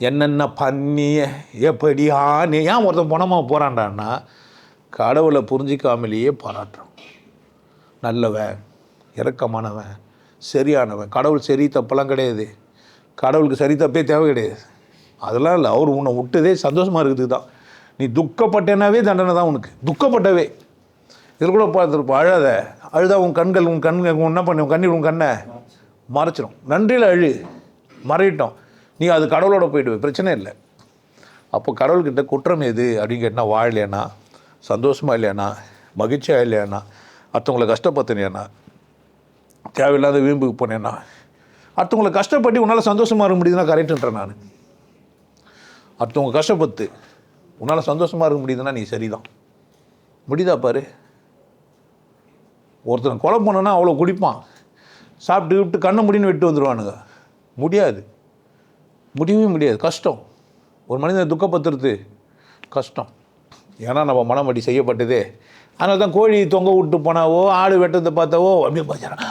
என்னென்ன பண்ணி எப்படி ஆனி ஏன் ஒருத்தன் பணமாக போகிறான்டான்னா கடவுளை புரிஞ்சிக்காமலேயே பாராட்டுறான். நல்லவன், இரக்கமானவன், சரியானவன். கடவுள் சரி தப்பெல்லாம் கிடையாது. கடவுளுக்கு சரி தப்பே தேவை கிடையாது. அதெல்லாம் இல்லை. அவர் உன்னை விட்டதே சந்தோஷமாக இருக்குது தான். நீ துக்கப்பட்டேனாவே தண்டனை தான் உனக்கு. துக்கப்பட்டவே இதில் கூட பார்த்துருப்போம். அழுதா உன் கண்கள் என்ன பண்ணி உன் கண்ணீர் உன் கண்ணை மறைச்சிடும். நன்றியில் மறையிட்டோம். நீ அது கடவுளோட போயிடுவே, பிரச்சனை இல்லை. அப்போ கடவுள்கிட்ட குற்றம் எது அப்படின்னு கேட்டால், வாழலையானா, சந்தோஷமாக இல்லையானா, மகிழ்ச்சியாக இல்லையானா, அடுத்தவங்களை கஷ்டப்படுத்தினேன்னா, தேவையில்லாத வீம்புக்கு போனேன்னா, அடுத்தவங்களை கஷ்டப்பட்டு உன்னால் சந்தோஷமாக இருக்க முடியுதுன்னா கரெக்டுன்றேன் நான். அடுத்தவங்க கஷ்டப்பட்டு உன்னால் சந்தோஷமாக இருக்க முடியுதுன்னா நீ சரிதான். முடியுதா பாரு. ஒருத்தன் கொலை பண்ணனா அவ்வளோ குடிப்பான், சாப்பிட்டு கண்ணை முடின்னு விட்டு வந்துடுவானுங்க. முடியவே முடியாது. கஷ்டம். ஒரு மனிதனை துக்கப்படுத்துறது கஷ்டம். ஏன்னா நம்ம மனம் அப்படி செய்யப்பட்டதே. அதனால தான் கோழி தொங்க விட்டு போனாவோ, ஆடு வெட்டுறதை பார்த்தாவோ அப்படியே பார்த்துறான்.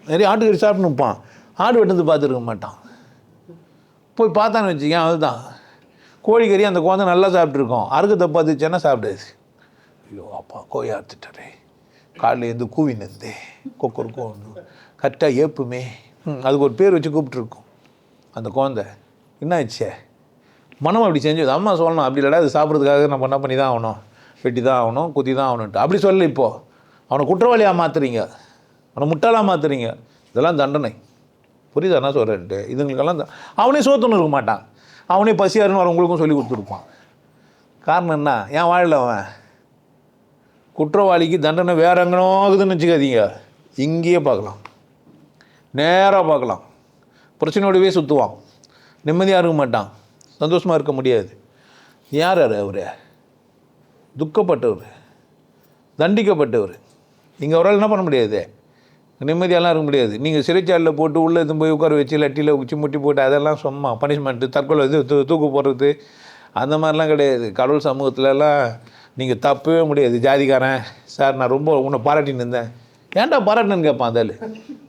நிறைய ஆட்டுக்கறி சாப்பிட்டு நிற்பான், ஆடு வெட்டுறது பார்த்துருக்க மாட்டான். போய் பார்த்தான்னு வச்சுக்கேன், அதுதான் கோழிக்கறி அந்த குழந்தை நல்லா சாப்பிட்ருக்கோம். அறுக்கத்தை பார்த்துச்சேன்னா சாப்பிடாது. ஐயோ அப்பா கோழி அறுத்துட்டாரே, காலையில் இருந்து கூவினது கொக்கருக்கும் கரெக்டாக ஏப்புமே. அதுக்கு ஒரு பேர் வச்சு கூப்பிட்ருக்கோம். அந்த குழந்தை என்ன ஆயிடுச்சே, மனம் அப்படி செஞ்சது. அம்மா சொல்லணும், அப்படி இல்லைடா இது சாப்பிட்றதுக்காக நம்ம என்ன பண்ணி தான் ஆகணும், வெட்டி தான் ஆகணும், குத்தி தான் ஆகணுன்ட்டு அப்படி சொல்லலை. இப்போது அவனை குற்றவாளியாக மாற்றுறீங்க, அவனை முட்டாளாக மாற்றுறீங்க. இதெல்லாம் தண்டனை. புரியுதா என்ன சொல்கிறேன்ட்டு? இதுங்களுக்கெல்லாம் அவனே சோத்துன்னு இருக்க மாட்டான். அவனே பசியாருன்னு வரவங்களுக்கும் சொல்லி கொடுத்துருப்பான். காரணம் என்ன? ஏன் வாழல அவன்? குற்றவாளிக்கு தண்டனை வேற எங்கனோ ஆகுதுன்னு வச்சுக்காதீங்க, இங்கேயே பார்க்கலாம், நேராக பார்க்கலாம். பிரச்சனையோடவே சுற்றுவான், நிம்மதியாக இருக்க மாட்டான், சந்தோஷமாக இருக்க முடியாது. யார் அவர்? துக்கப்பட்டவர், தண்டிக்கப்பட்டவர். இங்கே அவரால் என்ன பண்ண முடியாது, நிம்மதியெல்லாம் இருக்க முடியாது. நீங்கள் சிறைச்சாலையில் போட்டு உள்ளே எடுத்து போய் உட்கார வச்சு லட்டியில் உச்சி முட்டி போட்டு அதெல்லாம் சும்மா பனிஷ்மெண்ட்டு, தற்கொலை தூக்கு போடுறது அந்த மாதிரிலாம் கிடையாது. கடவுள் சமூகத்துலலாம் நீங்கள் தப்பவே முடியாது. ஜாதிக்காரன் சார் நான் ரொம்ப உன்னை பாராட்டின்னு இருந்தேன், ஏன்டா பாராட்டினு கேட்பான். அதால்